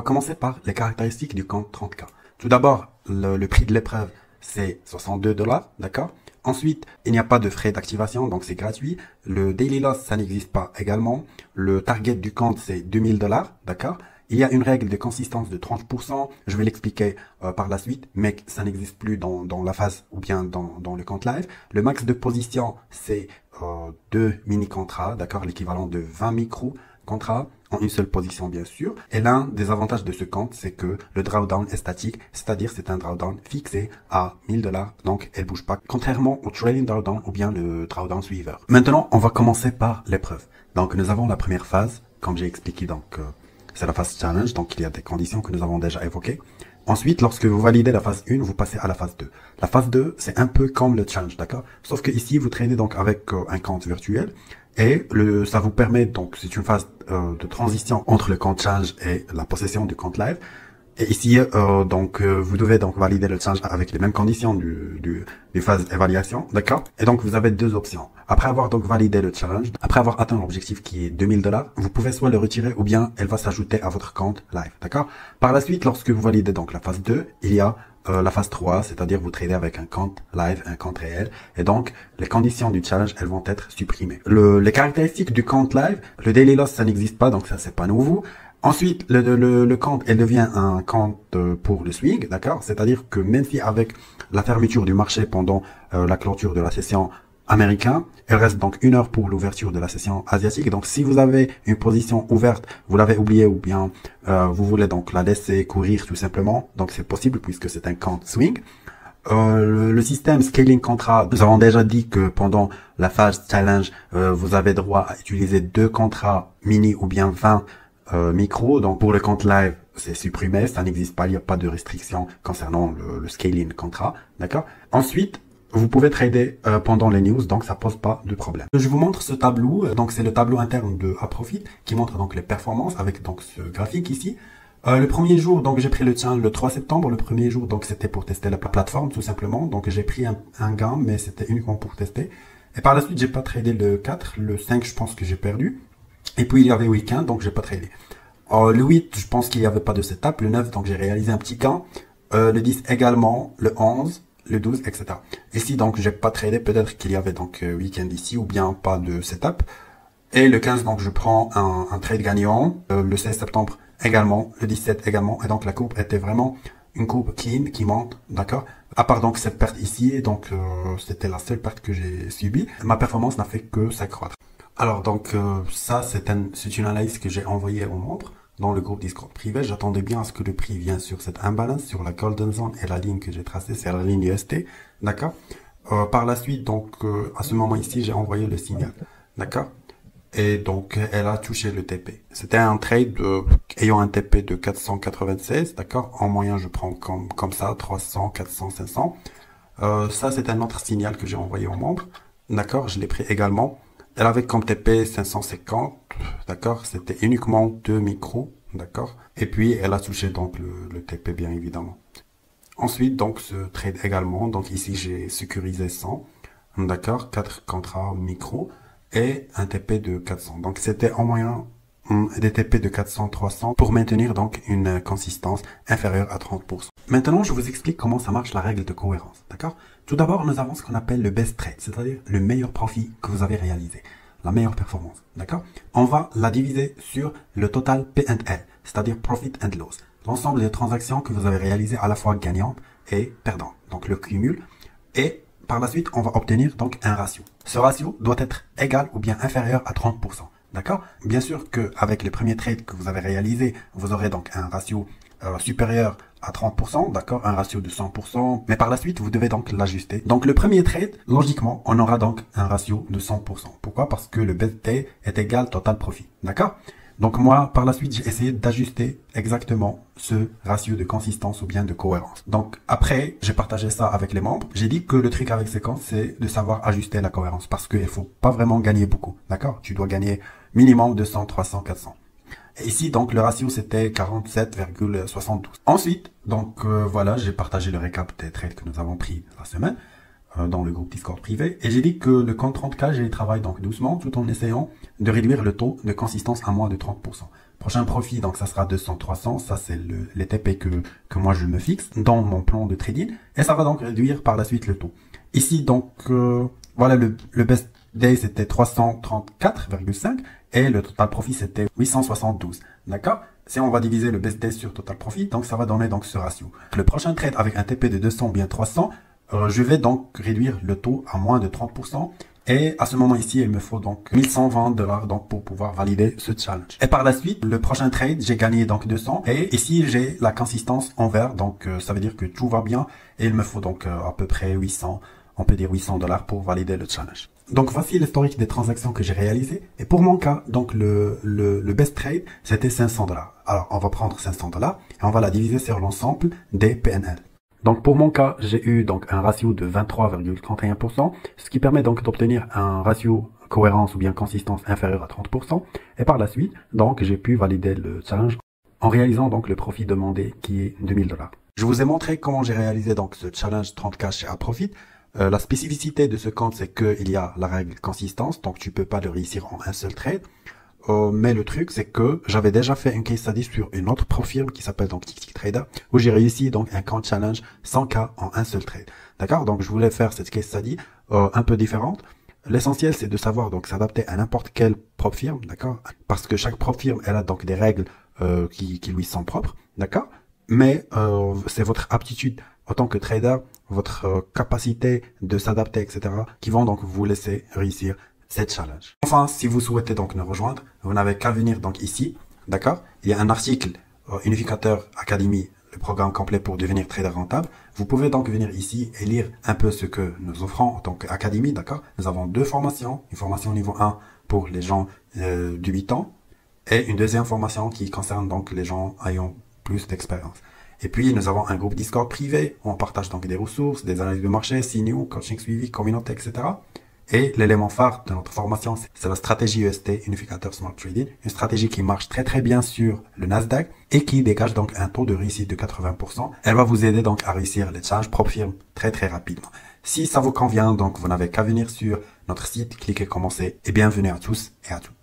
commencer par les caractéristiques du compte 30K. Tout d'abord, le prix de l'épreuve, c'est 62 $, d'accord? Ensuite, il n'y a pas de frais d'activation, donc c'est gratuit. Le daily loss, ça n'existe pas également. Le target du compte, c'est 2000 $, d'accord? Il y a une règle de consistance de 30%, je vais l'expliquer par la suite, mais ça n'existe plus dans la phase ou bien dans le compte live. Le max de position, c'est 2 mini-contrats, d'accord, l'équivalent de 20 micro-contrats en une seule position bien sûr. Et l'un des avantages de ce compte, c'est que le drawdown est statique, c'est-à-dire c'est un drawdown fixé à 1000 $, donc elle bouge pas, contrairement au trailing drawdown ou bien le drawdown sweeper. Maintenant, on va commencer par l'épreuve. Donc nous avons la première phase, comme j'ai expliqué, donc c'est la phase challenge, donc il y a des conditions que nous avons déjà évoquées. Ensuite, lorsque vous validez la phase 1, vous passez à la phase 2. La phase 2, c'est un peu comme le challenge, d'accord? Sauf que ici, vous tradez donc avec un compte virtuel et ça vous permet, donc c'est une phase de transition entre le compte challenge et la possession du compte live. Et ici, vous devez donc valider le challenge avec les mêmes conditions du phase évaluation, d'accord? Et donc, vous avez deux options. Après avoir donc validé le challenge, après avoir atteint l'objectif qui est 2000 $, vous pouvez soit le retirer ou bien elle va s'ajouter à votre compte live, d'accord? Par la suite, lorsque vous validez donc la phase 2, il y a la phase 3, c'est-à-dire vous tradez avec un compte live, un compte réel, et donc les conditions du challenge, elles vont être supprimées. Les caractéristiques du compte live, le daily loss, ça n'existe pas, donc ça c'est pas nouveau. Ensuite, le compte, elle devient un compte pour le swing, d'accord? C'est-à-dire que même si avec la fermeture du marché pendant la clôture de la session américaine, il reste donc 1 heure pour l'ouverture de la session asiatique. Donc, si vous avez une position ouverte, vous l'avez oubliée ou bien vous voulez donc la laisser courir tout simplement, donc c'est possible puisque c'est un compte swing. Le système scaling contrat, nous avons déjà dit que pendant la phase challenge, vous avez droit à utiliser 2 contrats mini ou bien 20 micro. Donc pour le compte live, c'est supprimé, ça n'existe pas, il n'y a pas de restriction concernant le scaling contrat, d'accord? Ensuite, vous pouvez trader pendant les news, donc ça pose pas de problème. Je vous montre ce tableau, donc c'est le tableau interne de Aprofit qui montre donc les performances avec donc ce graphique ici. Le premier jour, donc j'ai pris le challenge le 3 septembre, le premier jour, donc c'était pour tester la plateforme tout simplement, donc j'ai pris un gain, mais c'était uniquement pour tester. Et par la suite, j'ai pas tradé le 4, le 5, je pense que j'ai perdu. Et puis il y avait week-end, donc j'ai pas tradé. Le 8, je pense qu'il n'y avait pas de setup. Le 9, donc j'ai réalisé un petit gain. Le 10 également, le 11, le 12, etc. Ici, donc j'ai pas tradé, peut-être qu'il y avait donc week-end ici ou bien pas de setup. Et le 15, donc je prends un trade gagnant. Le 16 septembre également, le 17 également. Et donc la courbe était vraiment une courbe clean qui monte, d'accord? À part donc cette perte ici, donc c'était la seule perte que j'ai subie. Ma performance n'a fait que s'accroître. Alors donc ça c'est une analyse que j'ai envoyée aux membres dans le groupe Discord privé. J'attendais bien à ce que le prix vienne sur cette imbalance, sur la golden zone et la ligne que j'ai tracée, c'est la ligne UST, d'accord. Par la suite donc à ce moment ici j'ai envoyé le signal, d'accord. Et donc elle a touché le TP. C'était un trade ayant un TP de 496, d'accord. En moyen je prends comme ça 300, 400, 500. Ça c'est un autre signal que j'ai envoyé aux membres, d'accord. Je l'ai pris également. Elle avait comme TP 550, d'accord, c'était uniquement 2 micros, d'accord, et puis elle a touché donc le TP bien évidemment. Ensuite, donc ce trade également, donc ici j'ai sécurisé 100, d'accord, 4 contrats micro et un TP de 400. Donc c'était en moyen des TP de 400, 300 pour maintenir donc une consistance inférieure à 30%. Maintenant, je vous explique comment ça marche la règle de cohérence, d'accord? Tout d'abord, nous avons ce qu'on appelle le best trade, c'est-à-dire le meilleur profit que vous avez réalisé, la meilleure performance, d'accord? On va la diviser sur le total P&L, c'est-à-dire profit and loss, l'ensemble des transactions que vous avez réalisées à la fois gagnantes et perdantes, donc le cumul, et par la suite, on va obtenir donc un ratio. Ce ratio doit être égal ou bien inférieur à 30%. D'accord? Bien sûr qu'avec les premiers trades que vous avez réalisés, vous aurez donc un ratio supérieur à 30%, d'accord? Un ratio de 100%, mais par la suite, vous devez donc l'ajuster. Donc le premier trade, logiquement, on aura donc un ratio de 100%. Pourquoi? Parce que le BT est égal total profit, d'accord? Donc moi, par la suite, j'ai essayé d'ajuster exactement ce ratio de consistance ou bien de cohérence. Donc après, j'ai partagé ça avec les membres. J'ai dit que le truc avec ces comptes, c'est de savoir ajuster la cohérence parce qu'il faut pas vraiment gagner beaucoup, d'accord? Tu dois gagner minimum 200, 300, 400. Et ici, donc, le ratio, c'était 47,72. Ensuite, donc, voilà, j'ai partagé le récap des trades que nous avons pris la semaine. dans le groupe Discord privé. Et j'ai dit que le compte 30K, j'y travaille donc doucement, tout en essayant de réduire le taux de consistance à moins de 30%. Prochain profit, donc ça sera 200, 300. Ça, c'est les TP que moi je me fixe dans mon plan de trading. Et ça va donc réduire par la suite le taux. Ici, donc, voilà, le best day, c'était 334,5 et le total profit, c'était 872. D'accord? Si on va diviser le best day sur total profit, donc ça va donner donc ce ratio. Le prochain trade avec un TP de 200 ou bien 300, je vais donc réduire le taux à moins de 30%. Et à ce moment ici, il me faut donc 1120$ donc pour pouvoir valider ce challenge. Et par la suite, le prochain trade, j'ai gagné donc 200. Et ici, j'ai la consistance en vert. Donc, ça veut dire que tout va bien. Et il me faut donc à peu près 800, on peut dire 800$ pour valider le challenge. Donc, voici l'historique des transactions que j'ai réalisées. Et pour mon cas, donc le best trade, c'était 500$. Alors, on va prendre 500$ et on va la diviser sur l'ensemble des PNL. Donc pour mon cas, j'ai eu donc un ratio de 23,31%, ce qui permet donc d'obtenir un ratio cohérence ou bien consistance inférieur à 30%. Et par la suite, donc j'ai pu valider le challenge en réalisant donc le profit demandé qui est 2000$. Je vous ai montré comment j'ai réalisé donc ce challenge 30K chez Aprofit. La spécificité de ce compte, c'est qu'il y a la règle consistance, donc tu peux pas le réussir en un seul trade. Mais le truc, c'est que j'avais déjà fait une case study sur une autre firme qui s'appelle donc TickTickTrader, où j'ai réussi donc un compte challenge 100K en un seul trade. D'accord? Donc je voulais faire cette case study un peu différente. L'essentiel, c'est de savoir donc s'adapter à n'importe quelle firme, d'accord? Parce que chaque firme, elle a donc des règles qui lui sont propres, d'accord? Mais c'est votre aptitude en tant que trader, votre capacité de s'adapter, etc., qui vont donc vous laisser réussir cette challenge. Enfin, si vous souhaitez donc nous rejoindre, vous n'avez qu'à venir donc ici, d'accord? Il y a un article Unificateur Academy, le programme complet pour devenir trader rentable. Vous pouvez donc venir ici et lire un peu ce que nous offrons en tant qu'Académie, d'accord? Nous avons deux formations, une formation niveau 1 pour les gens du 8 ans et une deuxième formation qui concerne donc les gens ayant plus d'expérience. Et puis, nous avons un groupe Discord privé où on partage donc des ressources, des analyses de marché, signaux, coaching suivi, communauté, etc. Et l'élément phare de notre formation, c'est la stratégie UST, Unificateur Smart Trading, une stratégie qui marche très très bien sur le Nasdaq et qui dégage donc un taux de réussite de 80%. Elle va vous aider donc à réussir les challenges firme très très rapidement. Si ça vous convient, donc vous n'avez qu'à venir sur notre site, cliquez commencer et bienvenue à tous et à toutes.